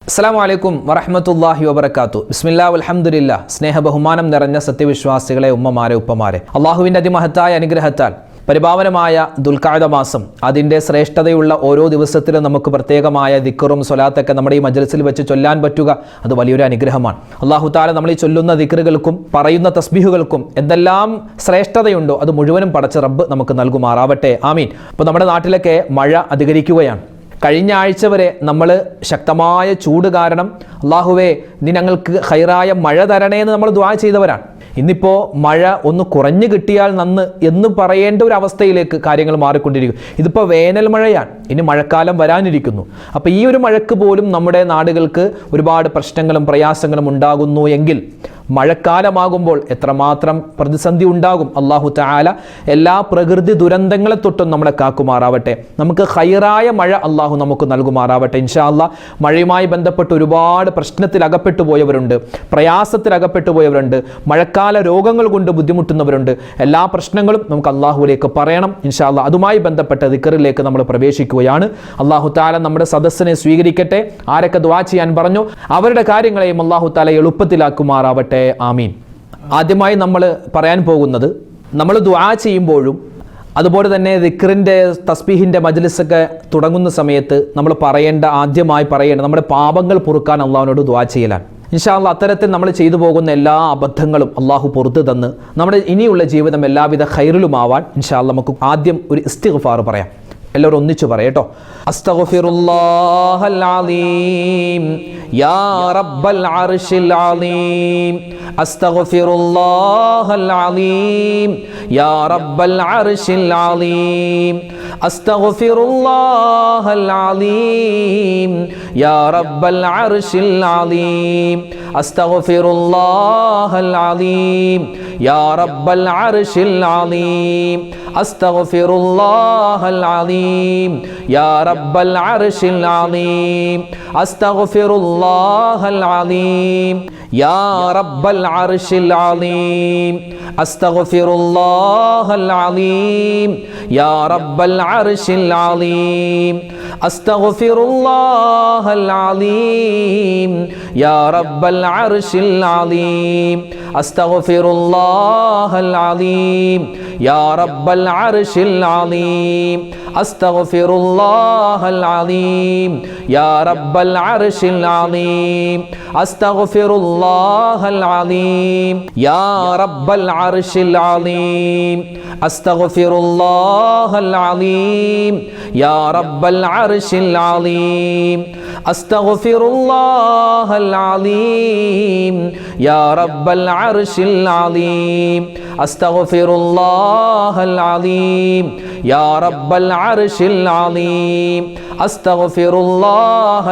അസ്സലാമു അലൈക്കും വറഹ്മത്തുള്ളാഹി വബറകാതുഹു. ബിസ്മില്ലാഹി വൽഹംദുലില്ലാഹ്. സ്നേഹബഹുമാനം നിറഞ്ഞ സത്യവിശ്വാസികളെ, ഉമ്മമാരെ, ഉപ്പമാരെ, അള്ളാഹുവിൻ്റെ അതിമഹത്തായ അനുഗ്രഹത്താൽ പരിപാവനമായ ദുൽഖഅദ മാസം, അതിൻ്റെ ശ്രേഷ്ഠതയുള്ള ഓരോ ദിവസത്തിലും നമുക്ക് പ്രത്യേകമായ ദിക്റും സ്വലാത്തൊക്കെ നമ്മുടെ ഈ മജ്ലിസിൽ വെച്ച് ചൊല്ലാൻ പറ്റുക, അത് വലിയൊരു അനുഗ്രഹമാണ്. അല്ലാഹു തആല നമ്മൾ ഈ ചൊല്ലുന്ന ദിക്റുകൾക്കും പറയുന്ന തസ്ബീഹുകൾക്കും എന്തെല്ലാം ശ്രേഷ്ഠതയുണ്ടോ അത് മുഴുവനും പടച്ച റബ്ബ് നമുക്ക് നൽകുമാറാവട്ടെ, ആമീൻ. അപ്പോൾ നമ്മുടെ നാട്ടിലൊക്കെ മഴ അധികരിക്കുകയാണ്. കഴിഞ്ഞ ആഴ്ച വരെ നമ്മൾ ശക്തമായ ചൂട് കാരണം അല്ലാഹുവേ നീ ഞങ്ങൾക്ക് ഖൈറായ മഴ തരണേ എന്ന് നമ്മൾ ദുആ ചെയ്തവരാണ്. ഇന്നിപ്പോൾ മഴ ഒന്ന് കുറഞ്ഞു കിട്ടിയാൽ നന്ന് എന്ന് പറയേണ്ട ഒരു അവസ്ഥയിലേക്ക് കാര്യങ്ങൾ മാറിക്കൊണ്ടിരിക്കും. ഇതിപ്പോൾ വേനൽ മഴയാണ്, ഇനി മഴക്കാലം വരാനിരിക്കുന്നു. അപ്പോൾ ഈ ഒരു മഴക്ക് പോലും നമ്മുടെ നാടുകൾക്ക് ഒരുപാട് പ്രശ്നങ്ങളും പ്രയാസങ്ങളും ഉണ്ടാകുന്നു എങ്കിൽ മഴക്കാലമാകുമ്പോൾ എത്രമാത്രം പ്രതിസന്ധി ഉണ്ടാകും. അല്ലാഹു തആല എല്ലാ പ്രകൃതി ദുരന്തങ്ങളെ തൊട്ടും നമ്മളെ കാക്കുമാറാവട്ടെ. നമുക്ക് ഖൈറായ മഴ അല്ലാഹു നമുക്ക് നൽകുമാറാവട്ടെ ഇൻഷാ അല്ലാഹ്. മഴയുമായി ബന്ധപ്പെട്ട് ഒരുപാട് പ്രശ്നത്തിൽ അകപ്പെട്ടു പോയവരുണ്ട്, പ്രയാസത്തിൽ അകപ്പെട്ടു പോയവരുണ്ട്, മഴക്കാല രോഗങ്ങൾ കൊണ്ട് ബുദ്ധിമുട്ടുന്നവരുണ്ട്. എല്ലാ പ്രശ്നങ്ങളും നമുക്ക് അല്ലാഹുവിലേക്ക് പറയണം ഇൻഷാ അല്ലാഹ്. അതുമായി ബന്ധപ്പെട്ട ദിക്റിലേക്ക് നമ്മൾ പ്രവേശിക്കുകയാണ്. അല്ലാഹു തആല നമ്മുടെ സദസ്സിനെ സ്വീകരിക്കട്ടെ. ആരൊക്കെ ദുആ ചെയ്യാൻ പറഞ്ഞു അവരുടെ കാര്യങ്ങളെയും അല്ലാഹു തആല എളുപ്പത്തിലാക്കുമാറാവട്ടെ, ആമീൻ. ആദ്യമായി നമ്മൾ പറയാൻ പോകുന്നത്, നമ്മൾ ദുആ ചെയ്യുമ്പോഴും അതുപോലെ തന്നെ ദിക്റിൻ്റെ തസ്ബീഹിൻ്റെ മജ്ലിസൊക്കെ തുടങ്ങുന്ന സമയത്ത് നമ്മൾ ആദ്യമായി പറയേണ്ട നമ്മുടെ പാപങ്ങൾ പൊറുക്കാൻ അള്ളാഹുവിനോട് ദുആ ചെയ്യലാണ്. ഇൻഷാ അല്ലാഹ് അത്തരത്തിൽ നമ്മൾ ചെയ്തു പോകുന്ന എല്ലാ അബദ്ധങ്ങളും അള്ളാഹു പുറത്തു തന്ന് നമ്മുടെ ഇനിയുള്ള ജീവിതം എല്ലാവിധ ഖൈറിലുമാവാൻ ഇൻഷാ അല്ലാഹ് നമുക്ക് ആദ്യം ഒരു ഇസ്തിഗ്ഫാർ പറയാം. എല്ലാവരും ഒന്നിച്ചു പറയട്ടോ. അസ്തഗ്ഫിറുല്ലാഹൽ അലീം യാ റബ്ബൽ അർശിൽ അലീം. അസ്തഗ്ഫിറുല്ലാഹൽ അലീം യാ റബ്ബൽ അർശിൽ അലീം. അസ്തഗ്ഫിറുല്ലാഹൽ അലീം യാ റബ്ബൽ അർശിൽ അലീം. അസ്തഗ്ഫിറുല്ലാഹൽ അലീം യാ റബ്ബൽ അർശിൽ അലീം. അസ്തഗ്ഫിറുല്ലാഹൽ അലീം യാ റബ്ബൽ അർശിൽ അലീം. അസ്തഗ്ഫിറുല്ലാഹൽ അലീം യാ റബ്ബൽ അർശിൽ അലീം. അസ്തഗ്ഫിറുല്ലാഹൽ അലീം യാ റബ്ബൽ അർശിൽ അലീം. അസ്തഗ്ഫിറുല്ലാഹൽ അലീം യാ റബ്ബൽ അർശിൽ അലീം. അസ്തഗ്ഫിറുല്ലാഹൽ അലീം യാ റബ്ബൽ അർശിൽ അലീം. അസ്തഗ്ഫിറുല്ലാഹൽ അലീം യാ റബ്ബൽ അർശിൽ അലീം. അസ്തഗ്ഫിറുല്ലാഹൽ അലീം യാ റബ്ബൽ അർശിൽ അലീം. അസ്തഗ്ഫിറുല്ലാഹൽ അലീം യാ റബ്ബൽ അർശിൽ അലീം. അസ്തഗ്ഫിറുല്ലാഹൽ അലീം യാ റബ്ബൽ അർശിൽ അലീം. അസ്തഗ്ഫിറുല്ലാഹൽ അലീം യാ റബ്ബൽ അർശിൽ അലീം. അസ്തഗ്ഫിറുല്ലാഹൽ അലീം യാ റബ്ബൽ അർശിൽ അലീം. അസ്തഗ്ഫിറുല്ലാഹൽ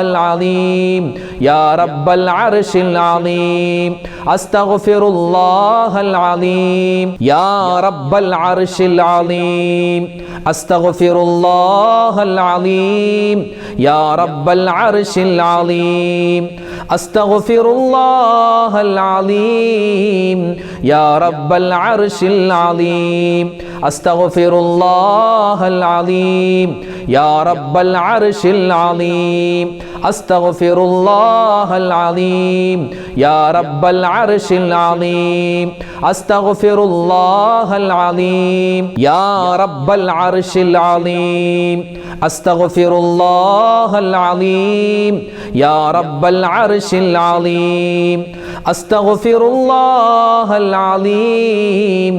അലീം യാ റബ്ബൽ അർശിൽ അലീം. അസ്തഗ്ഫിറുല്ലാഹൽ അലീം യാ റബ്ബൽ അർശിൽ അലീം. അസ്തഗ്ഫിറുല്ലാഹൽ അലീം യാ റബ്ബൽ അർശിൽ അലീം. അസ്തഗ്ഫിറുല്ലാഹൽ അലീം യാ റബ്ബൽ അർശിൽ അലീം. അസ്തഗ്ഫിറുല്ലാഹൽ അലീം യാ റബ്ബൽ അർശിൽ അലീം. അസ്തഗ്ഫിറുല്ലാഹൽ അലീം യാ റബ്ബൽ അർശിൽ അലീം. അസ്തഗ്ഫിറുല്ലാഹൽ അലീം യാ റബ്ബൽ അർശിൽ അലീം. അസ്തഗ്ഫിറുല്ലാഹൽ അലീം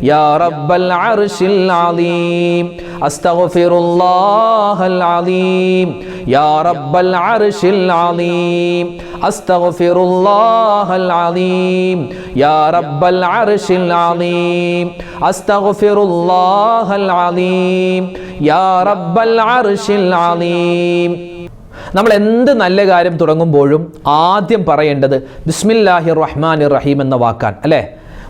യാ റബ്ബൽ അർശിൽ അലീം. അസ്തഗ്ഫിറുല്ലാഹൽ അലീം യാ റബ്ബൽ അർശിൽ അലീം. അസ്തഗ്ഫിറുല്ലാഹൽ അലീം യാ റബ്ബൽ അർശിൽ അലീം. അസ്തഗ്ഫിറുല്ലാഹൽ അലീം യാ റബ്ബൽ അർശിൽ അലീം. നമ്മൾ എന്ത് നല്ല കാര്യം തുടങ്ങുമ്പോഴും ആദ്യം പറയേണ്ടത് ബിസ്മില്ലാഹിർ റഹ്മാനിർ റഹീം എന്ന വാക്കാണ്, അല്ലേ?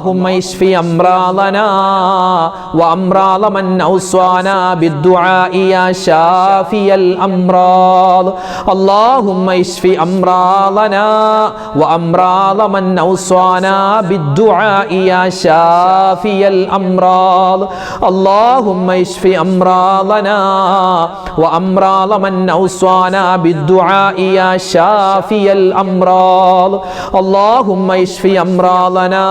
اللهم اشف أمراضنا وأمراض من أوصانا بالدعاء يا شافي الأمراض اللهم اشف أمراضنا وأمراض من أوصانا بالدعاء يا شافي الأمراض اللهم اشف أمراضنا وأمراض من أوصانا بالدعاء يا شافي الأمراض اللهم اشف أمراضنا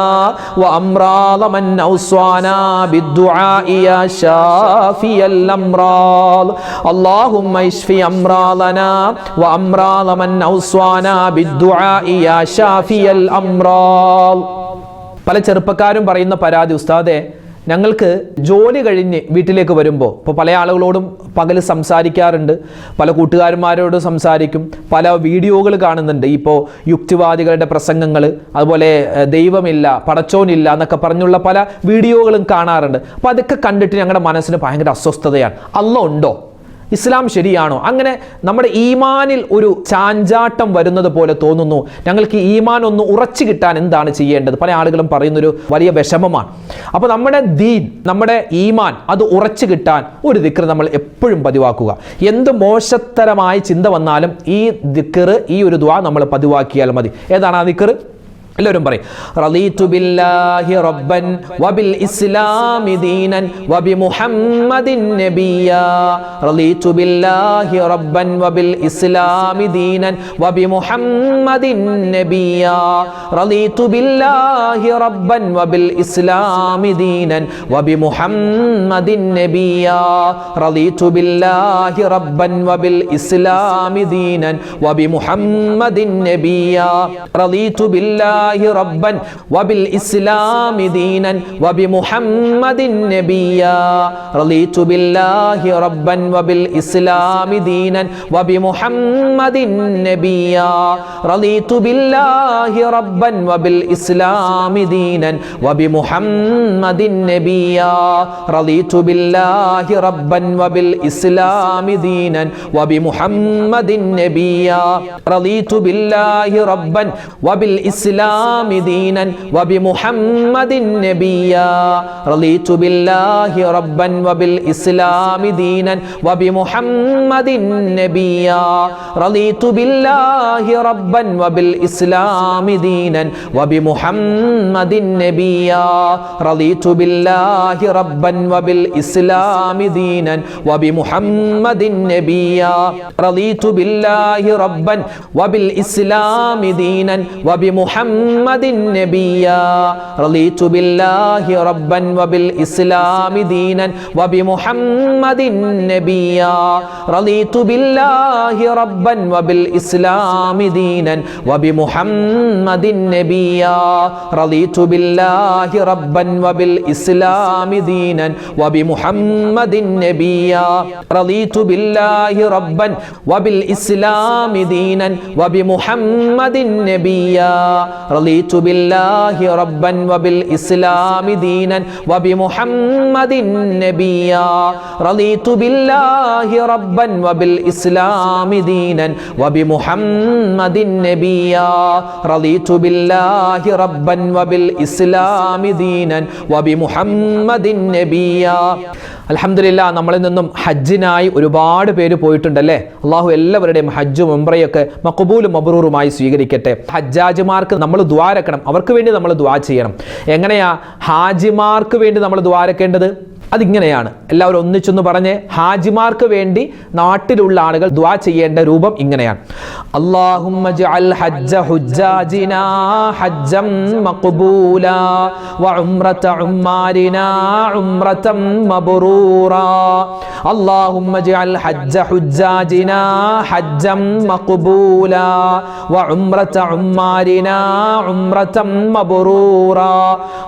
وأمراض من أوصانا بالدعاء يا شافي الأمراض اللهم اشف أمراضنا وأمراض من أوصانا بالدعاء يا شافي الأمراض. പല ചെറുപ്പക്കാരും പറയുന്ന പരാതി, ഉസ്താദെ ഞങ്ങൾക്ക് ജോലി കഴിഞ്ഞ് വീട്ടിലേക്ക് വരുമ്പോൾ ഇപ്പോൾ പല ആളുകളോടും പകൽ സംസാരിക്കാറുണ്ട്, പല കൂട്ടുകാരന്മാരോടും സംസാരിക്കും, പല വീഡിയോകൾ കാണുന്നുണ്ട്. ഇപ്പോൾ യുക്തിവാദികളുടെ പ്രസംഗങ്ങൾ, അതുപോലെ ദൈവമില്ല പടച്ചോനില്ല എന്നൊക്കെ പറഞ്ഞുള്ള പല വീഡിയോകളും കാണാറുണ്ട്. അപ്പോൾ അതൊക്കെ കണ്ടിട്ട് ഞങ്ങളുടെ മനസ്സിന് ഭയങ്കര അസ്വസ്ഥതയാണ്. അല്ലാഹ് ഉണ്ടോ? ഇസ്ലാം ശരിയാണോ? അങ്ങനെ നമ്മുടെ ഈമാനിൽ ഒരു ചാഞ്ചാട്ടം വരുന്നത് പോലെ തോന്നുന്നു. ഞങ്ങൾക്ക് ഈമാൻ ഒന്ന് ഉറച്ചു കിട്ടാൻ എന്താണ് ചെയ്യേണ്ടത്? പല ആളുകളും പറയുന്നൊരു വലിയ വിഷമമാണ്. അപ്പോൾ നമ്മുടെ ദീൻ, നമ്മുടെ ഈമാൻ അത് ഉറച്ചു കിട്ടാൻ ഒരു ദിക്ർ നമ്മൾ എപ്പോഴും പതിവാക്കുക. എന്ത് മോശത്തരമായ ചിന്ത വന്നാലും ഈ ദിക്ർ, ഈ ഒരു ദുആ നമ്മൾ പതിവാക്കിയാൽ മതി. ഏതാണ് ആ ദിക്ർ? എല്ലാവരും പറയും, റളീതു ബില്ലാഹി റബ്ബൻ വബിൽ ഇസ്ലാമി ദീനൻ വബി മുഹമ്മദിൻ നബിയ്യാ റളീതു ബില്ലാഹി റബ്ബൻ വബിൽ ഇസ്ലാമി ദീനൻ വബി മുഹമ്മദിൻ നബിയ്യാ റളീതു ബില്ലാഹി റബ്ബൻ വബിൽ ഇസ്ലാമി ദീനൻ വബി മുഹമ്മദിൻ നബിയ്യാ റളീതു ബില്ലാഹി റബ്ബൻ വബിൽ ഇസ്ലാമി ദീനൻ വബി മുഹമ്മദിൻ നബിയ്യാ റളീതു ബില്ലാഹി ربا وبالإسلام دينا وبمحمد نبيا رضيت بالله ربا وبالإسلام دينا وبمحمد نبيا رضيت بالله ربا وبالإسلام دينا وبمحمد نبيا رضيت بالله ربا وبالإسلام دينا وبمحمد نبيا رضيت بالله ربا وبالإسلام دينا وبمحمد نبيا رضيت بالله ربا وبالإسلام دينا وبمحمد نبيا رضيت بالله ربا وبالإسلام دينا وبمحمد نبيا رضيت بالله ربا وبالإسلام دينا وبمحمد نبيا رضيت بالله ربا وبالإسلام دينا وبمحمد نبيا رضيت بالله ربا وبالإسلام دينا وبمحمد نبيا رضيت بالله ربا وبالإسلام دينا وبمحمد نبيا رضيت بالله ربا وبالإسلام دينا وبمحمد نبيا رضيت بالله ربا وبالإسلام دينا وبمحمد نبيا رضيت بالله ربا وبالإسلام دينا وبمحمد نبيا رضيت بالله ربا وبالإسلام دينا وبمحمد نبيا رضيت بالله ربا وبالإسلام دينا وبمحمد نبيا. അൽഹംദുലില്ലാഹ്, നമ്മളിൽ നിന്നും ഹജ്ജിനായി ഒരുപാട് പേര് പോയിട്ടുണ്ടല്ലേ. അള്ളാഹു എല്ലാവരുടെയും ഹജ്ജും ഉംറയൊക്കെ മഖ്ബൂലും മബ്റൂറുമായി സ്വീകരിക്കട്ടെ. ഹജ്ജാജിമാർക്ക് നമ്മൾ ദ്വാരക്കണം, അവർക്ക് വേണ്ടി നമ്മൾ ദ്വാ ചെയ്യണം. എങ്ങനെയാ ഹാജിമാർക്ക് വേണ്ടി നമ്മൾ ദ്വാരക്കേണ്ടത്? അതിങ്ങനെയാണ്. എല്ലാവരും ഒന്നിച്ചൊന്ന് പറഞ്ഞ് ഹാജിമാർക്ക് വേണ്ടി നാട്ടിലുള്ള ആളുകൾ ദുആ ചെയ്യേണ്ട രൂപം ഇങ്ങനെയാണ്. അല്ലാഹുമ്മ ജഅൽ ഹജ്ജ ഹുജ്ജാജിനാ ഹജ്ജം മഖ്ബൂലാ വഉംറത ഉമ്മാരിനാ ഉംറതൻ മബ്റൂറാ. അല്ലാഹുമ്മ ജഅൽ ഹജ്ജ ഹുജ്ജാജിനാ ഹജ്ജം മഖ്ബൂലാ വഉംറത ഉമ്മാരിനാ ഉംറതൻ മബ്റൂറാ.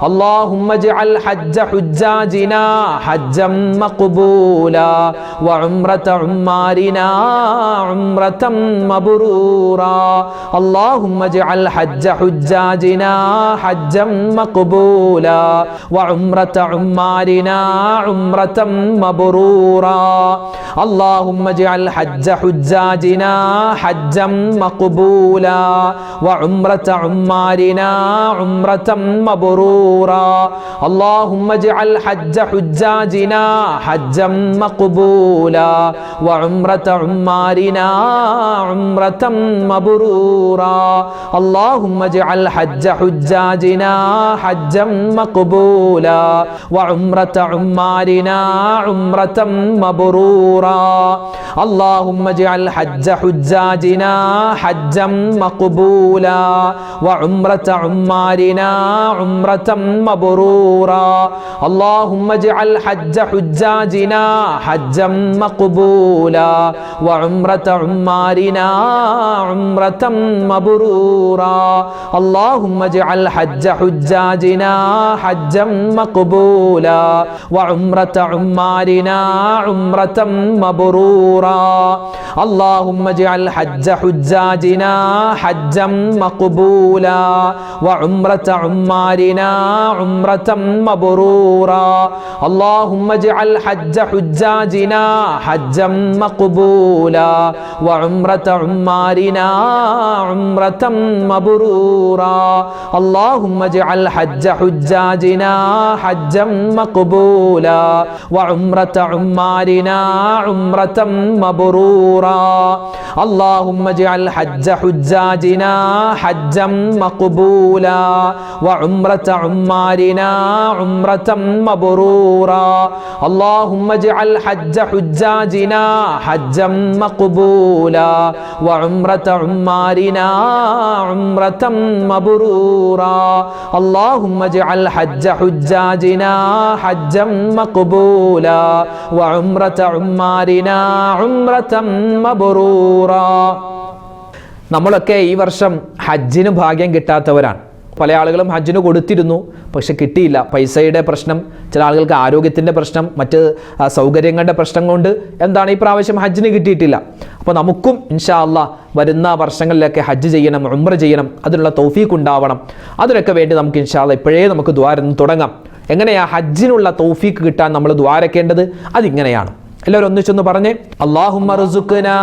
അല്ലാഹുമ്മ ജഅൽ ഹജ്ജ ഹുജ്ജാജിനാ حجا مقبولا وعمرة عمارنا عمرة مبرورا. اللهم اجعل حج حجاجنا حجا مقبولا وعمرة عمارنا عمرة مبرورا. مبرورا اللهم اجعل حج حجاجنا حجا مقبولا وعمرة عمارنا عمرة مبرورا اللهم اجعل حج حجاجنا حجا مقبولا وعمرة عمارنا عمرة مبرورا اللهم اجعل حج حجاجنا حجا مقبولا وعمرة عمارنا عمرة مبرورا اللهم اجعل حج حجاجنا حجا مقبولا وعمرة عمارنا عمرة مبرورا اللهم اجعل حج حجاجنا حجا مقبولا وعمرة عمارنا عمرة مبرورا اللهم اجعل حج حجاجنا حجا مقبولا وعمرة عمارنا عمرة مبرورا اللهم اجعل حج حجاجنا حجا مقبولا وعمرة عمارنا عمرة مبرورا اللهم اجعل حج حجاجنا حجا مقبولا وعمرة عمارنا عمرة مبرورا اللهم اجعل حج حجاجنا حجا مقبولا وعمرة عمارنا عمرة مبرورا اللهم اجعل حج حجاجنا حجا مقبولا وعمرة عمارنا عمرة مبرورا اللهم اجعل حج حجاجنا حجا مقبولا وعمرة عمارنا عمرة مبرورا اللهم اجعل حج حجاجنا حجا مقبولا وعمرة عمارنا عمرة مبرورا നമ്മളൊക്കെ ഈ വർഷം ഹജ്ജിന് ഭാഗ്യം കിട്ടാത്തവരാണ്. പല ആളുകളും ഹജ്ജിന് കൊടുത്തിരുന്നു, പക്ഷെ കിട്ടിയില്ല. പൈസയുടെ പ്രശ്നം, ചില ആളുകൾക്ക് ആരോഗ്യത്തിൻ്റെ പ്രശ്നം, മറ്റ് സൗകര്യങ്ങളുടെ പ്രശ്നം കൊണ്ട് എന്താണ് ഈ പ്രാവശ്യം ഹജ്ജിന് കിട്ടിയിട്ടില്ല. അപ്പോൾ നമുക്കും ഇൻഷാ അല്ലാഹ് വരുന്ന വർഷങ്ങളിലൊക്കെ ഹജ്ജ് ചെയ്യണം, ഉംറ ചെയ്യണം, അതിനുള്ള തൗഫീഖ് ഉണ്ടാവണം. അതിനൊക്കെ വേണ്ടി നമുക്ക് ഇൻഷാ അല്ലാഹ് ഇപ്പോഴേ നമുക്ക് ദുആ തുടങ്ങാം. എങ്ങനെയാ ഹജ്ജിനുള്ള തൗഫീഖ് കിട്ടാൻ നമ്മൾ ദുആരക്കേണ്ടത്? അതിങ്ങനെയാണ്. എല്ലാവരും ഒന്നിച്ചൊന്ന് പറഞ്ഞേ, അല്ലാഹുമ്മ ർസുഖ്നാ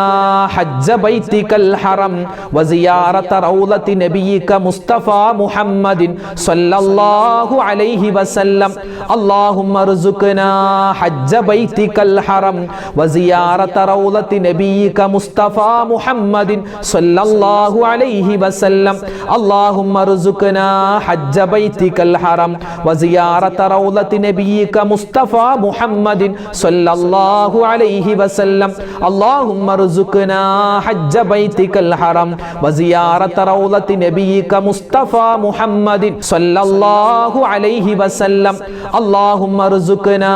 ഹജ്ജ ബൈതികൽ ഹറം വസിയാറത റൗളതി നബിയിക മുസ്തഫ മുഹമ്മദിൻ സ്വല്ലല്ലാഹു അലൈഹി വസല്ലം. അല്ലാഹുമ്മ ർസുഖ്നാ ഹജ്ജ ബൈതികൽ ഹറം വസിയാറത റൗളതി നബിയിക മുസ്തഫ മുഹമ്മദിൻ സ്വല്ലല്ലാഹു അലൈഹി വസല്ലം. അല്ലാഹുമ്മ ർസുഖ്നാ ഹജ്ജ ബൈതികൽ ഹറം വസിയാറത റൗളതി നബിയിക മുസ്തഫ മുഹമ്മദിൻ സ്വല്ലല്ലാഹു عليه وسلم. اللهم ارزقنا حج بيتك الحرم وزيارة روضة نبيك مصطفى محمد صلى الله عليه وسلم. اللهم ارزقنا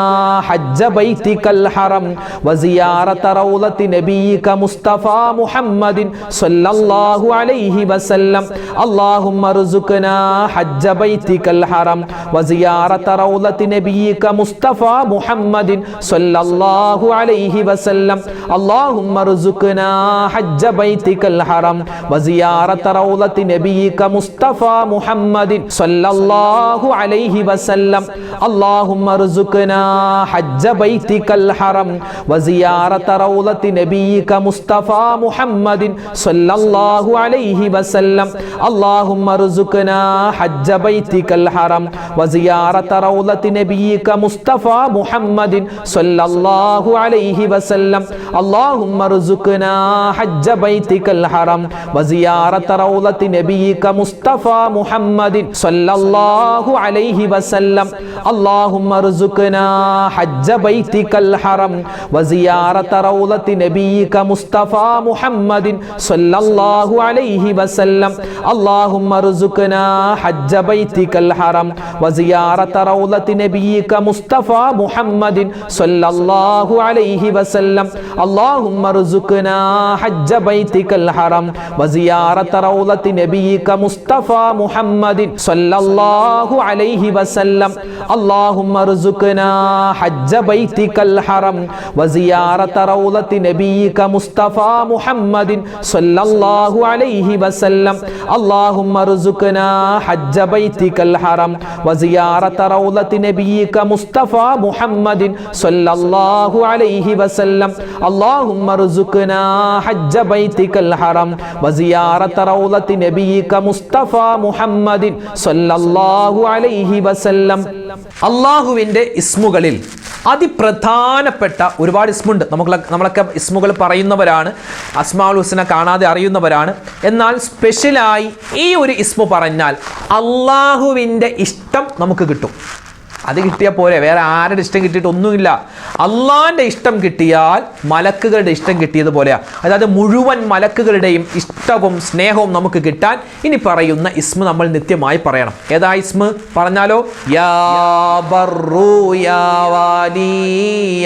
حج بيتك الحرم وزيارة روضة نبيك مصطفى محمد صلى الله عليه وسلم. اللهم ارزقنا حج بيتك الحرم وزيارة روضة نبيك مصطفى محمد صلى الله عليه وسلم. اللهم ارزقنا حج بيتك الحرم وزيارة روضة نبيك مصطفى محمد صلى الله عليه وسلم. اللهم ارزقنا حج بيتك الحرم وزيارة روضة نبيك مصطفى محمد صلى الله عليه وسلم. اللهم ارزقنا حج بيتك الحرم وزيارة روضة نبيك مصطفى محمد صلى الله عليه وسلم. اللهم ارزقنا حج بيتك الحرم وزيارة روضة نبيك مصطفى محمد صلى الله عليه وسلم. اللهم ارزقنا حج بيتك الحرم وزيارة روضة نبيك مصطفى محمد صلى الله عليه وسلم. اللهم ارزقنا حج بيتك الحرم وزيارة روضة نبيك مصطفى محمد صلى الله عليه وسلم. اللهم ارزقنا حج بيتك الحرم وزيارة روضة نبيك مصطفى محمد صلى الله عليه وسلم. اللهم ارزقنا حج بيتك الحرم وزيارة روضة نبيك مصطفى محمد صلى الله عليه وسلم. اللهم ارزقنا حج بيتك الحرم وزيارة روضة نبيك مصطفى محمد صلى الله അലൈഹി വസല്ലം അല്ലാഹുമ്മ ർസുഖ്നാ ഹജ്ജ ബൈതികൽ ഹറം വസിയാറത റൗളത്തി നബിയിക മുസ്തഫ മുഹമ്മദിൻ സല്ലല്ലാഹു അലൈഹി വസല്ലം. അല്ലാഹുവിൻ്റെ ഇസ്മുകളിൽ അതിപ്രധാനപ്പെട്ട ഒരുപാട് ഇസ്മുണ്ട്. നമ്മളൊക്കെ ഇസ്മുകൾ പറയുന്നവരാണ്, അസ്മാഉൽ ഹുസ്ന കാണാതെ അറിയുന്നവരാണ്. എന്നാൽ സ്പെഷ്യലായി ഈ ഒരു ഇസ്മു പറഞ്ഞാൽ അള്ളാഹുവിൻ്റെ ഇഷ്ടം നമുക്ക് കിട്ടും. അത് കിട്ടിയാൽ പോരെ, വേറെ ആരുടെ ഇഷ്ടം കിട്ടിയിട്ടൊന്നുമില്ല. അള്ളാഹിൻ്റെ ഇഷ്ടം കിട്ടിയാൽ മലക്കുകളുടെ ഇഷ്ടം കിട്ടിയതുപോലെയാണ്. അതായത് മുഴുവൻ മലക്കുകളുടെയും ഇഷ്ടവും സ്നേഹവും നമുക്ക് കിട്ടാൻ ഇനി പറയുന്ന ഇസ്മ നമ്മൾ നിത്യമായി പറയണം. ഏതാ ഇസ്മ പറഞ്ഞാലോ? യാ ബർറു യാ വാലി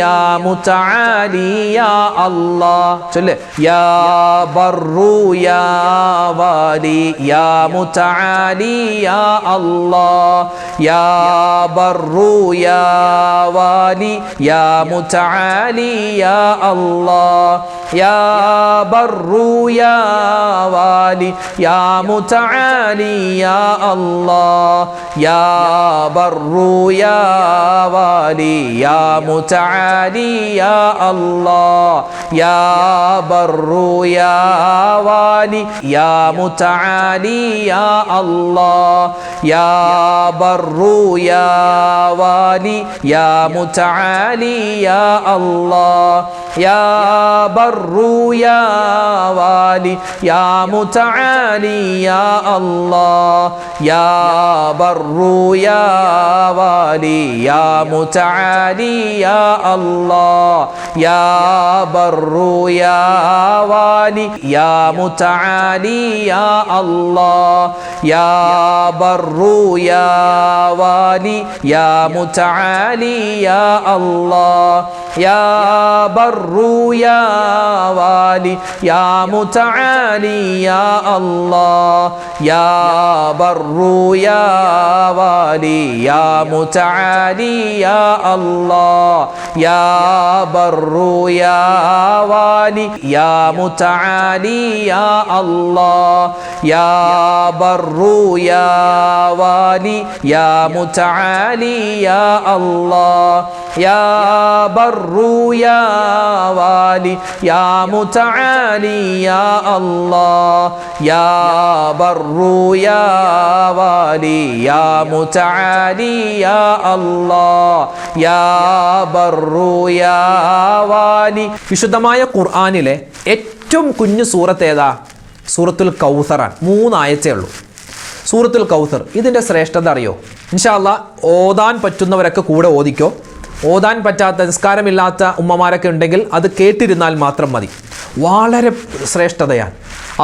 യാ മുതആലി യാ അല്ലാഹ്. ചൊല്ല്, യാ ബർറു യാ വാലി യാ മുതആലി യാ അല്ലാഹ്. യാ ബർറു യാ വാലി യാ മുതആലി യാ അല്ലാഹ്. യാ ബർറു യാ വാലി യാ മുതആലി യാ അല്ലാഹ്. യാ ബർറു യാ വാലി യാ മുതആലി യാ അല്ലാഹ്. യാ ബർറു യാ വാലി യാ മുതആലി യാ അല്ലാഹ്. യാ ബർറു യാ വാലി യാ മുതആലി യാ അല്ലാഹ്. യാ ബർറു യാ വാലി യാ മുതആലി യാ അല്ലാഹ്. യാ ബർറു യാ വാലി യാ മുതആലി യാ അല്ലാഹ്. യാ ബർറു യാ വാലി യാ മുതആലി യാ അല്ലാഹ്. യാ ബർറു യാ വാലി യാ മുതആലി യാ അല്ലാഹ്. യാ ബർറു യാ വാലി യാ മുതആലി യാ അല്ലാഹ്. യാ ബർറു യാ വാലി യാ മുതആലി യാ അല്ലാഹ്. യാ ബർറു യാ വാലി യാ മുതആലി യാ അല്ലാഹ്. യാ ബർറു യാ വാലി യാ മുതആലി യാ അല്ലാഹ്. യാ ബർറു യാ വാലി യാ മുതആലി യാ അല്ലാഹ്. യാ ബർറു യാ വാലി യാ മുതആലി യാ അല്ലാഹ്. യാ ബർറു യാ വാലി. വിശുദ്ധമായ ഖുർആനിലെ ഏറ്റവും കുഞ്ഞു സൂറത്ത് ഏതാ? സൂറത്തുൽ കൗസറാണ്. 3 ആയത്തേ ഉള്ളൂ. സൂറത്തുൽ കൗസർ, ഇതിൻ്റെ ശ്രേഷ്ഠത അറിയോ? ഇൻഷാ അല്ലാഹ് ഓതാൻ പറ്റുന്നവരൊക്കെ കൂടെ ഓദിക്കോ. ഓതാൻ പറ്റാത്ത, നിസ്കാരമില്ലാത്ത ഉമ്മമാരൊക്കെ ഉണ്ടെങ്കിൽ അത് കേട്ടിരുന്നാൽ മാത്രം മതി. വളരെ ശ്രേഷ്ഠതയാണ്.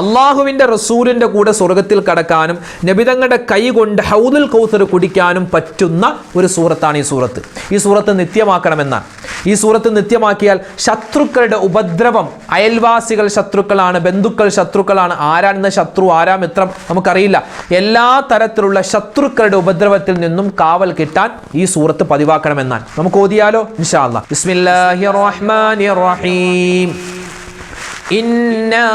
അള്ളാഹുവിൻ്റെ റസൂലിൻ്റെ കൂടെ സ്വർഗത്തിൽ കടക്കാനും നബിതങ്ങളുടെ കൈ കൊണ്ട് ഹൗദുൽ കൗസർ കുടിക്കാനും പറ്റുന്ന ഒരു സൂറത്താണ് ഈ സൂറത്ത്. ഈ സൂറത്ത് നിത്യമാക്കണമെന്നാണ്. ഈ സൂറത്ത് നിത്യമാക്കിയാൽ ശത്രുക്കളുടെ ഉപദ്രവം, അയൽവാസികൾ ശത്രുക്കളാണ്, ബന്ധുക്കൾ ശത്രുക്കളാണ്, ആരാണെന്ന ശത്രു, ആരാ മിത്രം നമുക്കറിയില്ല, എല്ലാ തരത്തിലുള്ള ശത്രുക്കളുടെ ഉപദ്രവത്തിൽ നിന്നും കാവൽ കിട്ടാൻ ഈ സൂറത്ത് പതിവാക്കണമെന്നാണ്. നമുക്ക് ഓതിയാലോ ഇൻഷാ അല്ലാഹ്. ബിസ്മില്ലാഹിർ റഹ്മാനിർ റഹീം. إنا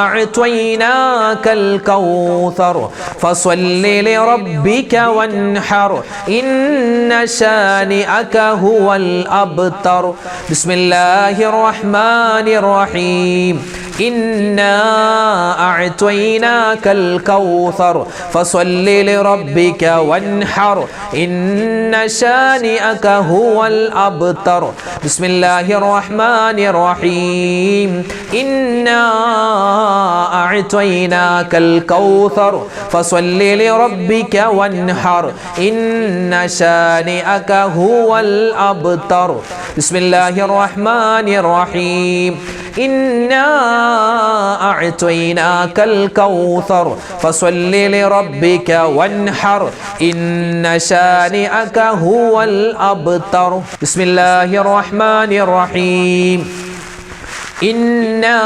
أعطيناك الكوثر فصل لربك وانحر إن شانئك هو الأبتر. بسم الله الرحمن الرحيم. إنا أعطيناك الكوثر فصل لربك وانحر إن شانئك هو الأبتر. بسم الله الرحمن الرحيم. إنا أعطيناك الكوثر فصل لربك وانحر إن شانئك هو الأبتر. بسم الله الرحمن الرحيم. إنا أعطيناك الكوثر فصل لربك وانحر إن شانئك هو الأبتر. بسم الله الرحمن الرحيم. إنا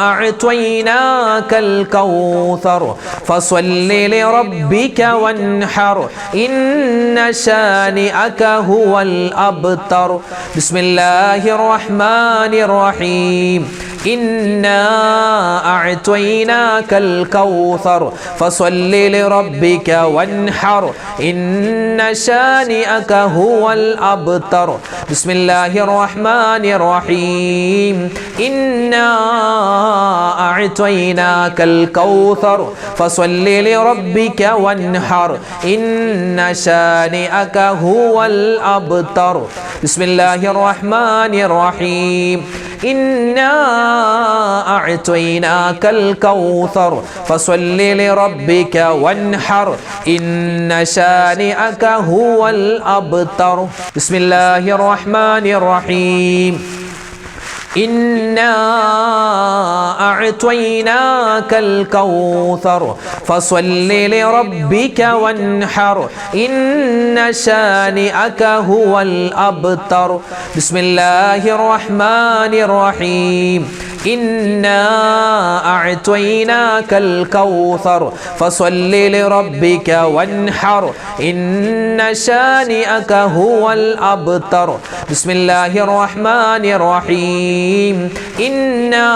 أعطيناك الكوثر فصل لربك وانحر إن شانئك هو الأبتر. بسم الله الرحمن الرحيم. إنا أعطيناك الكوثر فصل لربك وانحر إن شانئك هو الأبتر بسم الله الرحمن الرحيم إنا أعطيناك الكوثر فصل لربك وانحر إن شانئك هو الأبتر بسم الله الرحمن الرحيم إنا أعطيناك الكوثر فصل لربك وانحر إن شانئك هو الأبتر بسم الله الرحمن الرحيم إنا أعطيناك الكوثر فصل لربك وانحر إن شانئك هو الأبتر بسم الله الرحمن الرحيم إنا أعطيناك الكوثر فصل لربك وانحر إن شانئك هو الأبتر بسم الله الرحمن الرحيم إنا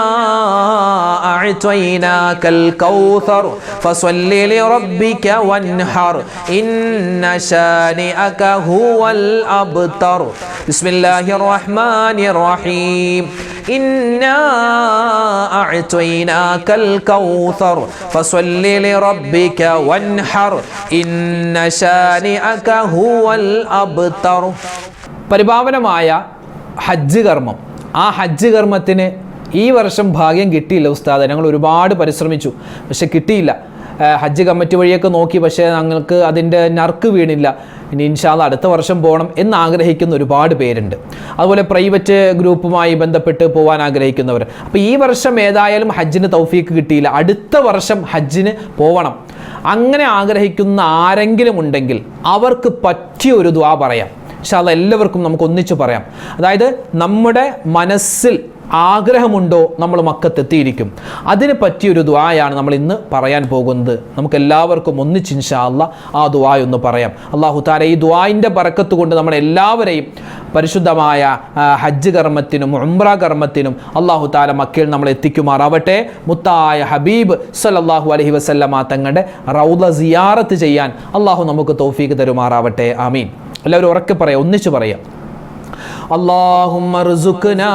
أعطيناك الكوثر فصل لربك وانحر إن شانئك هو الأبتر بسم الله الرحمن الرحيم إنا أعطيناك الكوثر فصل لربك وانحر إن شانئك هو الأبتر പരിപാവനമായ ഹജ്ജ് കർമ്മം. ആ ഹജ്ജ് കർമ്മത്തിന് ഈ വർഷം ഭാഗ്യം കിട്ടിയില്ല ഉസ്താദ്. ഞങ്ങൾ ഒരുപാട് പരിശ്രമിച്ചു, പക്ഷെ കിട്ടിയില്ല. ഹജ്ജ് കമ്മിറ്റി വഴിയൊക്കെ നോക്കി, പക്ഷേ ഞങ്ങൾക്ക് അതിൻ്റെ നറുക്ക് വീണില്ല. ഇനി ഇൻഷാ അല്ലാഹ് അടുത്ത വർഷം പോകണം എന്ന് ആഗ്രഹിക്കുന്ന ഒരുപാട് പേരുണ്ട്. അതുപോലെ പ്രൈവറ്റ് ഗ്രൂപ്പുമായി ബന്ധപ്പെട്ട് പോകാൻ ആഗ്രഹിക്കുന്നവർ. അപ്പോൾ ഈ വർഷം ഏതായാലും ഹജ്ജിന് തൗഫീക്ക് കിട്ടിയില്ല, അടുത്ത വർഷം ഹജ്ജിന് പോകണം അങ്ങനെ ആഗ്രഹിക്കുന്ന ആരെങ്കിലും ഉണ്ടെങ്കിൽ അവർക്ക് പറ്റിയ ഒരു ദുആ പറയാം. ഇൻഷാ അല്ലാഹ് എല്ലാവർക്കും നമുക്ക് ഒന്നിച്ച് പറയാം. അതായത് നമ്മുടെ മനസ്സിൽ ആഗ്രഹമുണ്ടോ നമ്മൾ മക്കത്തെത്തിയിരിക്കും. അതിന് പറ്റിയൊരു ദുആയാണ് നമ്മൾ ഇന്ന് പറയാൻ പോകുന്നത്. നമുക്ക് എല്ലാവർക്കും ഒന്നിച്ച് ഇൻഷാ അല്ലാഹ് ആ ദുആയൊന്ന് പറയാം. അല്ലാഹു തആല ഈ ദുആയിൻ്റെ ബറക്കത്ത് കൊണ്ട് നമ്മളെല്ലാവരെയും പരിശുദ്ധമായ ഹജ്ജ് കർമ്മത്തിനും ഉംറ കർമ്മത്തിനും അല്ലാഹു തആല മക്കയിൽ നമ്മൾ എത്തിക്കുമാറാവട്ടെ. മുത്തായ ഹബീബ് സല്ലല്ലാഹു അലൈഹി വസല്ലമ തങ്ങളുടെ റൗള സിയാറത്ത് ചെയ്യാൻ അല്ലാഹു നമുക്ക് തൗഫീഖ് തരുമാറാവട്ടെ. ആമീൻ. എല്ലാവരും ഉറക്കെ പറയാം, ഒന്നിച്ച് പറയാം. اللهم ارزقنا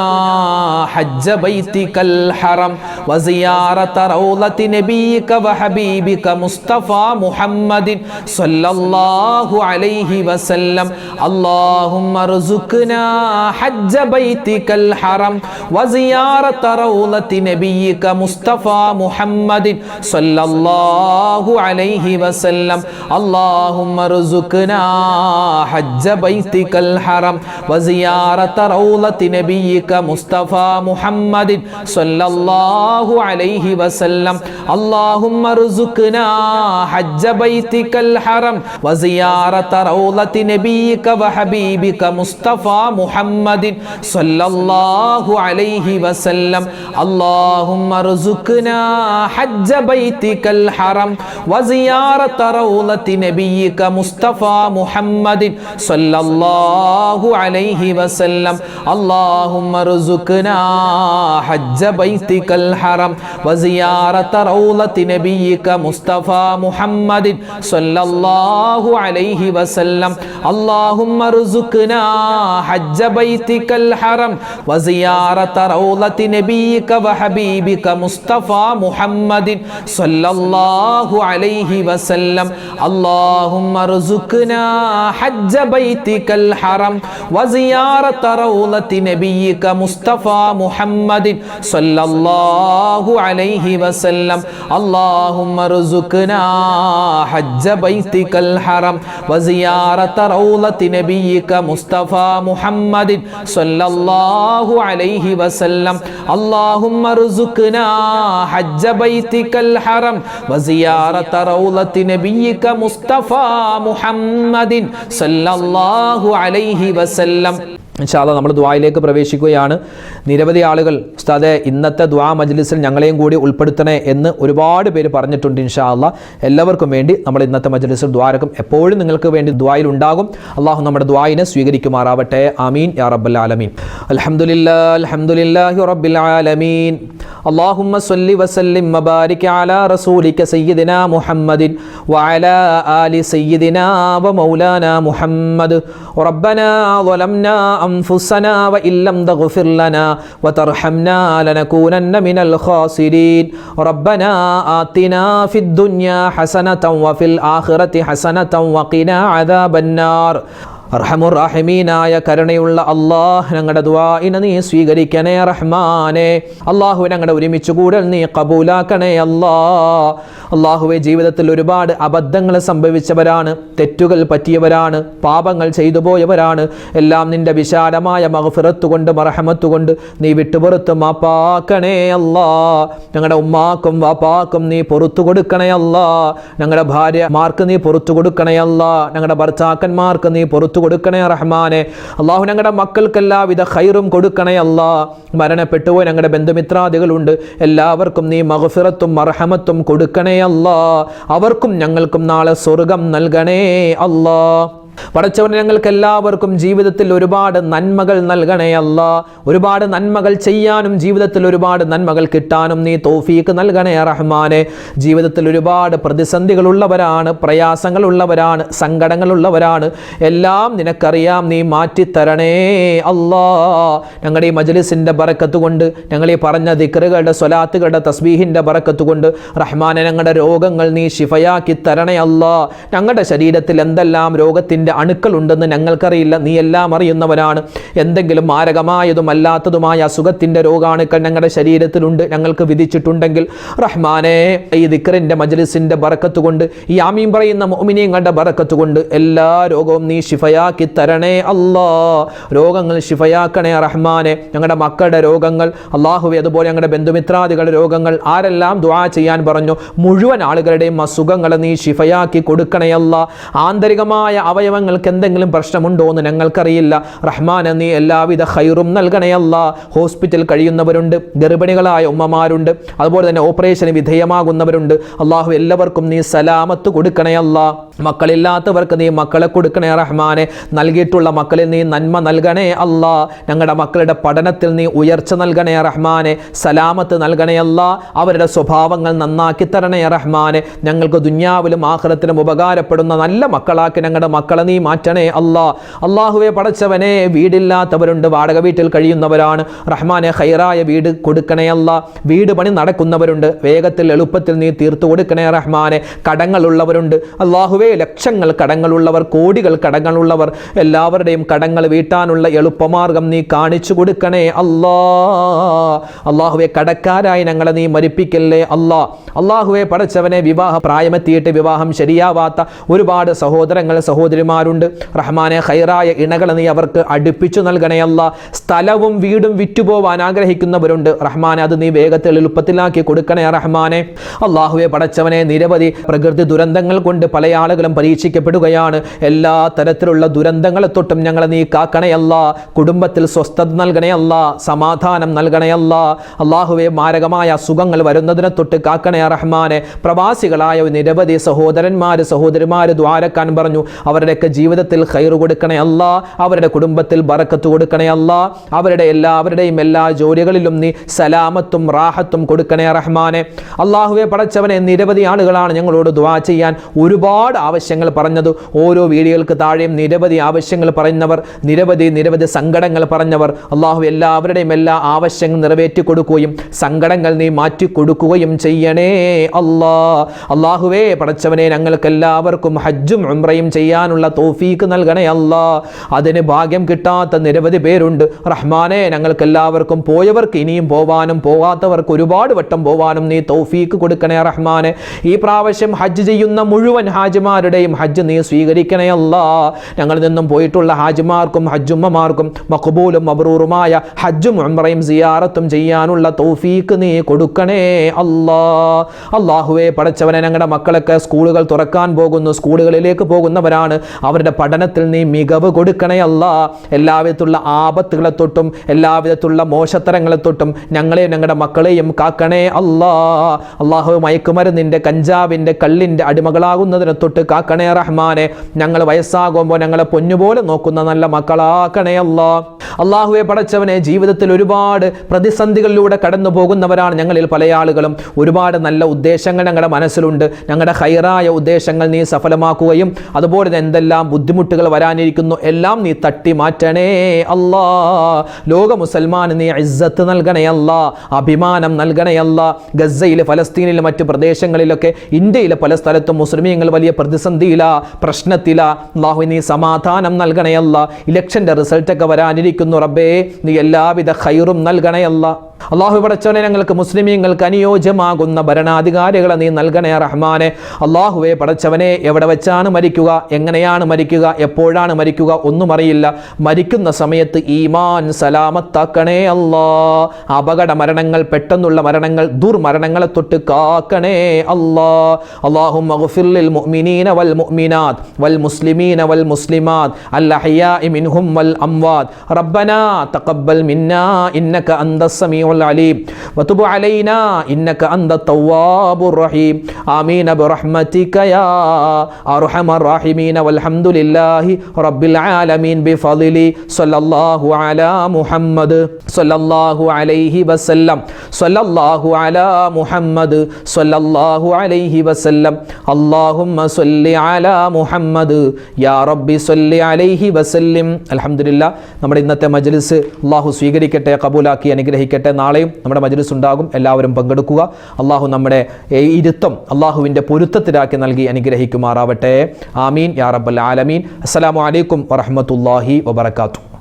حج بيتك الحرم وزيارة روضة نبيك وحبيبك مصطفى محمد صلى الله عليه وسلم. اللهم ارزقنا حج بيتك الحرم وزيارة روضة نبيك مصطفى محمد صلى الله عليه وسلم. اللهم ارزقنا حج بيتك الحرم وزيارة روضة نبيك مصطفى محمد صلى الله عليه وسلم. اللهم ارزقنا حج بيتك الحرم وزيارة روضة نبيك وحبيبك مصطفى محمد صلى الله عليه وسلم. اللهم ارزقنا حج بيتك الحرم وزيارة روضة نبيك مصطفى محمد صلى الله عليه وسلم. اللهم ارزقنا حج بيتك الحرم وزيارة روضة نبيك مصطفى محمد صلى الله عليه وسلم. اللهم ارزقنا حج بيتك الحرم وزيارة روضة نبيك وحبيبك مصطفى محمد صلى الله عليه وسلم. اللهم ارزقنا حج بيتك الحرم وزيارة روضة نبيك مصطفى محمد صلى الله عليه وسلم. اللهم ارزقنا حج بيتك الحرم وزيارة روضة نبيك مصطفى محمد صلى الله عليه وسلم. اللهم ارزقنا حج بيتك الحرم وزيارة روضة نبيك مصطفى محمد صلى الله عليه وسلم. ഇൻഷാ അല്ലാഹ് നമ്മൾ ദുആയിലേക്ക് പ്രവേശിക്കുകയാണ്. നിരവധി ആളുകൾ ഉസ്താദേ ഇന്നത്തെ ദുആ മജ്ലിസിൽ ഞങ്ങളെയും കൂടി ഉൾപ്പെടുത്തണേ എന്ന് ഒരുപാട് പേര് പറഞ്ഞിട്ടുണ്ട്. ഇൻഷാ അല്ലാഹ് എല്ലാവർക്കും വേണ്ടി നമ്മൾ ഇന്നത്തെ മജ്ലിസിൽ ദുആരക്കും എപ്പോഴും നിങ്ങൾക്ക് വേണ്ടി ദുആയിൽ ഉണ്ടാകും. അല്ലാഹു നമ്മുടെ ദുആയിനെ സ്വീകരിക്കുമാറാവട്ടെ. ആമീൻ യാ റബ്ബൽ ആലമീൻ. അൽഹംദുലില്ലാഹി റബ്ബിൽ ആലമീൻ. അല്ലാഹുമ്മ സ്വല്ലി വസല്ലിം വബാരിക് അലാ റസൂലിക സയ്യിദിനാ മുഹമ്മദിൻ വഅലാ ആലി സയ്യിദിനാ വമൗലാനാ മുഹമ്മദ്. റബ്ബനാ ളലംനാ أنفسنا وإن لم تغفر لنا وترحمنا لنكونن من الخاسرين ربنا آتنا في الدنيا حسنة وفي الآخرة حسنة وقنا عذاب النار. അർഹമുർറഹീമീനായ കരുണയുള്ള അല്ലാഹ് ഞങ്ങളുടെ ദുആഇനെ നീ സ്വീകരിക്കണേ റഹ്മാനേ. അല്ലാഹു ഞങ്ങളുടെ ഒരുമിച്ച് കൂടൽ നീ ഖബൂലാക്കണേ അല്ലാഹ്. അല്ലാഹുവേ ജീവിതത്തിൽ ഒരുപാട് അബദ്ധങ്ങൾ സംഭവിച്ചവരാണ്, തെറ്റുകൾ പറ്റിയവരാണ്, പാപങ്ങൾ ചെയ്തു പോയവരാണ്. എല്ലാം നിന്റെ വിശാലമായ മഗ്ഫിറത്ത് കൊണ്ട് മർഹമത്ത് കൊണ്ട് നീ വിട്ടുപുറത്ത് മാപ്പാക്കണേ അല്ലാഹ്. ഞങ്ങളുടെ ഉമ്മാക്കും വാപ്പാക്കും നീ പുറത്തു കൊടുക്കണേ അല്ലാഹ്. ഞങ്ങളുടെ ഭാര്യമാർക്ക് നീ പുറത്തു കൊടുക്കണേ അല്ലാഹ്. ഞങ്ങളുടെ ഭർത്താക്കന്മാർക്ക് നീ പുറത്തു കൊടുക്കണേ റഹ്മാനെ. അല്ലാഹു ഞങ്ങളുടെ മക്കൾക്ക് എല്ലാവിധ ഖൈറും കൊടുക്കണേ അല്ലാഹ്. മരണപ്പെട്ടുപോയ ഞങ്ങളുടെ ബന്ധുമിത്രാദികളുണ്ട്, എല്ലാവർക്കും നീ മഗ്ഫിറത്തും മർഹമത്തും കൊടുക്കണേ അല്ലാഹ്. അവർക്കും ഞങ്ങൾക്കും നാളെ സ്വർഗം നൽകണേ അല്ലാഹ്. പടച്ചവനെ ഞങ്ങൾക്ക് എല്ലാവർക്കും ജീവിതത്തിൽ ഒരുപാട് നന്മകൾ നൽകണേ അല്ലാഹ്. ഒരുപാട് നന്മകൾ ചെയ്യാനും ജീവിതത്തിൽ ഒരുപാട് നന്മകൾ കിട്ടാനും നീ തൗഫീഖ് നൽകണേ റഹ്മാനെ. ജീവിതത്തിൽ ഒരുപാട് പ്രതിസന്ധികളുള്ളവരാണ്, പ്രയാസങ്ങളുള്ളവരാണ്, സങ്കടങ്ങളുള്ളവരാണ്. എല്ലാം നിനക്കറിയാം, നീ മാറ്റിത്തരണേ അല്ലാഹ്. ഞങ്ങളുടെ ഈ മജ്ലിസിൻ്റെ ബറക്കത്ത് കൊണ്ട്, ഞങ്ങൾ ഈ പറഞ്ഞ ദിക്റുകളുടെ സ്വലാത്തുകളുടെ തസ്ബീഹിൻ്റെ ബറക്കത്ത് കൊണ്ട് റഹ്മാനെ ഞങ്ങളുടെ രോഗങ്ങൾ നീ ശിഫയാക്കി തരണേ അല്ലാഹ്. ഞങ്ങളുടെ ശരീരത്തിൽ എന്തെല്ലാം രോഗത്തിൻ്റെ അണുക്കളുണ്ടെന്ന് ഞങ്ങൾക്കറിയില്ല, നീ എല്ലാം അറിയുന്നവനാണ്. എന്തെങ്കിലും മാരകമായതും അല്ലാത്തതുമായ അസുഖത്തിൻ്റെ രോഗാണുക്കൾ ഞങ്ങളുടെ ശരീരത്തിലുണ്ട് ഞങ്ങൾക്ക് വിധിച്ചിട്ടുണ്ടെങ്കിൽ റഹ്മാനെ ഈ ദിക്റിൻ്റെ മജ്ലിസിൻ്റെ ബറക്കത്ത് കൊണ്ട്, ഈ ആമീൻ പറയുന്ന മുഅ്മിനീങ്ങളുടെ ബറക്കത്ത് കൊണ്ട് എല്ലാ രോഗവും നീ ശിഫയാക്കി തരണേ അല്ലാഹ്. രോഗങ്ങൾ ശിഫയാക്കണേ റഹ്മാനെ. ഞങ്ങളുടെ മക്കളുടെ രോഗങ്ങൾ അല്ലാഹുവേ, അതുപോലെ ഞങ്ങളുടെ ബന്ധുമിത്രാദികളുടെ രോഗങ്ങൾ, ആരെല്ലാം ദുആ ചെയ്യാൻ പറഞ്ഞു മുഴുവൻ ആളുകളുടെയും അസുഖങ്ങളെ നീ ശിഫയാക്കി കൊടുക്കണേ അല്ലാഹ്. ആന്തരികമായ അവയവങ്ങൾക്ക് എന്തെങ്കിലും പ്രശ്നമുണ്ടോ എന്ന് ഞങ്ങൾക്കറിയില്ല റഹ്മാനെ. നീ എല്ലാവിധ ഖൈറും നൽകണേ അല്ലാഹ്. ഹോസ്പിറ്റൽ കഴിയുന്നവരുണ്ട്, ഗർഭിണികളായ ഉമ്മമാരുണ്ട്, അതുപോലെ തന്നെ ഓപ്പറേഷന് വിധേയമാകുന്നവരുണ്ട്. അല്ലാഹു എല്ലാവർക്കും നീ സലാമത്ത് കൊടുക്കണേ അല്ലാഹ്. മക്കളില്ലാത്തവർക്ക് നീ മക്കളെ കൊടുക്കണേ റഹ്മാനെ. നൽകിയിട്ടുള്ള മക്കളിൽ നീ നന്മ നൽകണേ അല്ലാഹ്. ഞങ്ങളുടെ മക്കളുടെ പഠനത്തിൽ നീ ഉയർച്ച നൽകണേ റഹ്മാനെ. സലാമത്ത് നൽകണേ അല്ലാഹ്. അവരുടെ സ്വഭാവങ്ങൾ നന്നാക്കി തരണേ റഹ്മാനെ. ഞങ്ങൾക്ക് ദുനിയാവിലും ആഖിറത്തിലും ഉപകാരപ്പെടുന്ന നല്ല മക്കളാക്കി ഞങ്ങളുടെ മക്കളെ നീ മാറ്റണേ അല്ലാഹ്. അല്ലാഹുവേ പടച്ചവനെ, വീടില്ലാത്തവരുണ്ട്, വാടക വീട്ടിൽ കഴിയുന്നവരാണ് റഹ്മാനെ. ഖൈറായ വീട് കൊടുക്കണേ അല്ലാഹ്. വീട് പണി നടക്കുന്നവരുണ്ട്, വേഗത്തിൽ എളുപ്പത്തിൽ നീ തീർത്തു കൊടുക്കണേ റഹ്മാനെ. കടങ്ങളുള്ളവരുണ്ട് അല്ലാഹുവേ, ലക്ഷങ്ങൾ കടങ്ങളുള്ളവർ, കോടികൾ കടങ്ങളുള്ളവർ, എല്ലാവരുടെയും കടങ്ങൾ വീട്ടാനുള്ള എളുപ്പമാർഗം നീ കാണിച്ചു കൊടുക്കണേ അല്ലാഹ്. അല്ലാഹുവേ കടക്കാരായി ഞങ്ങളെ നീ മരിപ്പിക്കല്ലേ അല്ലാഹ്. അല്ലാഹുവേ പടച്ചവനെ, വിവാഹ പ്രായമെത്തിയിട്ട് വിവാഹം ശരിയാവാത്ത ഒരുപാട് സഹോദരങ്ങൾ സഹോദരിമാരുണ്ട് റഹ്മാനെ. ഖൈറായ ഇണകളെ നീ അവർക്ക് അടുപ്പിച്ചു നൽകണേ അല്ലാഹ്. സ്ഥലവും വീടും വിറ്റുപോവാൻ ആഗ്രഹിക്കുന്നവരുണ്ട് റഹ്മാനെ, അത് നീ വേഗത്തിൽ എളുപ്പത്തിലാക്കി കൊടുക്കണേ റഹ്മാനെ. അല്ലാഹുവേ പടച്ചവനെ, നിരവധി പ്രകൃതി ദുരന്തങ്ങൾ കൊണ്ട് പല ആളുകളും പരീക്ഷിക്കപ്പെടുകയാണ്. എല്ലാ തരത്തിലുള്ള ദുരന്തങ്ങളെ തൊട്ടും ഞങ്ങളെ നീ കാക്കണേ അല്ലാഹ്. കുടുംബത്തിൽ സ്വസ്ഥത നൽകണേ അല്ലാഹ്, സമാധാനം നൽകണേ അല്ലാഹ്. അല്ലാഹുവേ മാരകമായ അസുഖങ്ങൾ വരുന്നതിനെ തൊട്ട് കാക്കണേ റഹ്മാനെ. പ്രവാസികളായ നിരവധി സഹോദരന്മാർ സഹോദരിമാർ ദ്വാരക്കാൻ പറഞ്ഞു, അവരുടെയൊക്കെ ജീവിതത്തിൽ ഖൈർ കൊടുക്കണേ അല്ലാഹ്. അവരുടെ കുടുംബത്തിൽ ബറക്കത്ത് കൊടുക്കണേ അല്ലാഹ്. അവരുടെ എല്ലാവരുടെയും എല്ലാ ജോലികളിലും നീ സലാമത്തും റാഹത്തും കൊടുക്കണേ റഹ്മാനെ. അല്ലാഹുവേ പടച്ചവനെ, നിരവധി ആളുകളാണ് ഞങ്ങളോട് ദുആ ചെയ്യാൻ ഒരുപാട് ആവശ്യങ്ങൾ പറഞ്ഞത്. ഓരോ വീഡിയോകൾക്ക് താഴെയും നിരവധി ആവശ്യങ്ങൾ പറയുന്നവർ, നിരവധി സങ്കടങ്ങൾ പറഞ്ഞവർ. അല്ലാഹു എല്ലാവരുടെയും എല്ലാ ആവശ്യങ്ങൾ നിറവേറ്റി കൊടുക്കുകയും സങ്കടങ്ങൾ നീ മാറ്റി കൊടുക്കുകയും ചെയ്യണേ അല്ലാഹ്. അല്ലാഹുവേ പടച്ചവനെ, ഞങ്ങൾക്ക് എല്ലാവർക്കും ഹജ്ജും ഉംറയും ചെയ്യാനുള്ള തൗഫീഖ് നൽകണേ അല്ലാഹ്. അതിന് ഭാഗ്യം കിട്ടാത്ത നിരവധി പേരുണ്ട് റഹ്മാനെ. ഞങ്ങൾക്ക് എല്ലാവർക്കും, പോയവർക്ക് ഇനിയും പോവാനും പോകാത്തവർക്ക് ഒരുപാട് വട്ടം പോവാനും നീ തൗഫീഖ് കൊടുക്കണേ റഹ്മാനെ. ഈ പ്രാവശ്യം ഹജ്ജ് ചെയ്യുന്ന മുഴുവൻ ഹാജിമാരുടെയും ഹജ്ജ് നീ സ്വീകരിക്കണേ അല്ലാഹ്. ഞങ്ങളിൽ നിന്നും പോയിട്ടുള്ള ഹാജിമാർക്കും ഹജ്ജുമ്മമാർക്കും മഖബൂലും മബ്റൂറുമായ ഹജ്ജും ഉംറയും സിയാറത്തും ചെയ്യാനുള്ള തൗഫീഖ് നീ കൊടുക്കണേ അല്ലാഹ്. അല്ലാഹുവേ പടച്ചവനെ, ഞങ്ങളുടെ മക്കളൊക്കെ സ്കൂളുകൾ തുറക്കാൻ പോകുന്നു, സ്കൂളുകളിലേക്ക് പോകുന്നവരാണ്. അവരുടെ പഠനത്തിൽ നീ മികവ് കൊടുക്കണേ അല്ലാ. എല്ലാവിധത്തിലുള്ള ആപത്തുകളെ തൊട്ടും എല്ലാവിധത്തിലുള്ള മോശത്തരങ്ങളെ തൊട്ടും ഞങ്ങളെയും ഞങ്ങളുടെ മക്കളെയും കാക്കണേ അല്ലാ. അള്ളാഹു മയക്കുമരുന്നിൻ്റെ കഞ്ചാവിൻ്റെ കള്ളിൻ്റെ അടിമകളാകുന്നതിനെ തൊട്ട് കാക്കണേ റഹ്മാനെ. ഞങ്ങൾ വയസ്സാകുമ്പോൾ ഞങ്ങളെ പൊന്നുപോലെ നോക്കുന്ന നല്ല മക്കളാക്കണേ അല്ലാ. അള്ളാഹുവെ പടച്ചവനെ, ജീവിതത്തിൽ ഒരുപാട് പ്രതിസന്ധികളിലൂടെ കടന്നു പോകുന്നവരാണ് ഞങ്ങളിൽ പല ആളുകളും. ഒരുപാട് നല്ല ഉദ്ദേശങ്ങൾ ഞങ്ങളുടെ മനസ്സിലുണ്ട്. ഞങ്ങളുടെ ഹൈറായ ഉദ്ദേശങ്ങൾ നീ സഫലമാക്കുകയും അതുപോലെ തന്നെ എന്തെല്ലാം ബുദ്ധിമുട്ടുകൾ വരാനിരിക്കുന്നു എല്ലാം നീ തട്ടി മാറ്റണേ അല്ലാ. ലോക മുസൽമാന് നീ ഇസ്സത്ത് നൽകണേ അല്ലാ, അഭിമാനം നൽകണേ അല്ലാ. ഗസയിൽ, ഫലസ്തീനിലെ മറ്റ് പ്രദേശങ്ങളിലൊക്കെ, ഇന്ത്യയിലെ പല സ്ഥലത്തും മുസ്ലിമീങ്ങൾ വലിയ പ്രതിസന്ധിയിലാ, പ്രശ്നത്തിലാ. അല്ലാഹു നീ സമാധാനം നൽകണേ അല്ലാ. ഇലക്ഷൻ്റെ റിസൾട്ടൊക്കെ വരാനിരിക്കുന്നു റബ്ബേ, നീ എല്ലാവിധ ഖൈറും നൽകണേ അല്ലാ. അള്ളാഹു പടച്ചവനെ, ഞങ്ങൾക്ക് മുസ്ലിമീങ്ങൾക്ക് അനുയോജ്യമാകുന്ന ഭരണാധികാരികളെ നീ നൽകണേ റഹ്മാനെ. അള്ളാഹുവെ പടച്ചവനെ, എവിടെ വെച്ചാണ് മരിക്കുക, എങ്ങനെയാണ് മരിക്കുക, എപ്പോഴാണ് മരിക്കുക ഒന്നും അറിയില്ല. മരിക്കുന്ന സമയത്ത് ഈമാൻ സലാമത്താക്കണേ അല്ലാ. അപകട മരണങ്ങൾ, പെട്ടെന്നുള്ള മരണങ്ങൾ, ദുർമരണങ്ങളെ തൊട്ട് കാക്കണേ അല്ലാ. അല്ലാഹുമ്മ ഗ്ഫിർ ലിൽ മുഅ്മിനീന വൽ മുഅ്മിനാത്ത് വൽ മുസ്ലിമീന വൽ മുസ്ലിമാത്ത് അൽ അഹ്യാഇ മിൻഹും വൽ അംവാത്. റബ്ബനാ തഖബ്ബൽ മിന്നാ ഇന്നക അന്തസ് സമീഉൽ العليم وتب علينا إنك أنت التواب الرحيم آمين برحمتك يا أرحم الراحمين والحمد لله رب العالمين بفضل صلى الله على محمد صلى الله عليه وسلم صلى الله على محمد صلى الله عليه وسلم اللهم صل على محمد يا رب صل عليه وسلم. അൽഹംദുലില്ലാ, നമ്മുടെ ഇന്നത്തെ മജ്ലിസ് അല്ലാഹു സ്വീകരിക്കട്ടെ, കബൂലാക്കി അനുഗ്രഹിക്കട്ടെ. നാളെയും നമ്മുടെ മജ്ലിസ് ഉണ്ടാകും, എല്ലാവരും പങ്കെടുക്കുക. അള്ളാഹു നമ്മുടെ ഇരുത്തം അള്ളാഹുവിൻ്റെ പൊരുത്തത്തിലാക്കി നൽകി അനുഗ്രഹിക്കുമാറാവട്ടെ. ആമീൻ യാ റബ്ബൽ ആലമീൻ. അസ്സലാമു അലൈക്കും വറഹ്മത്തുള്ളാഹി വബറകാതുഹു.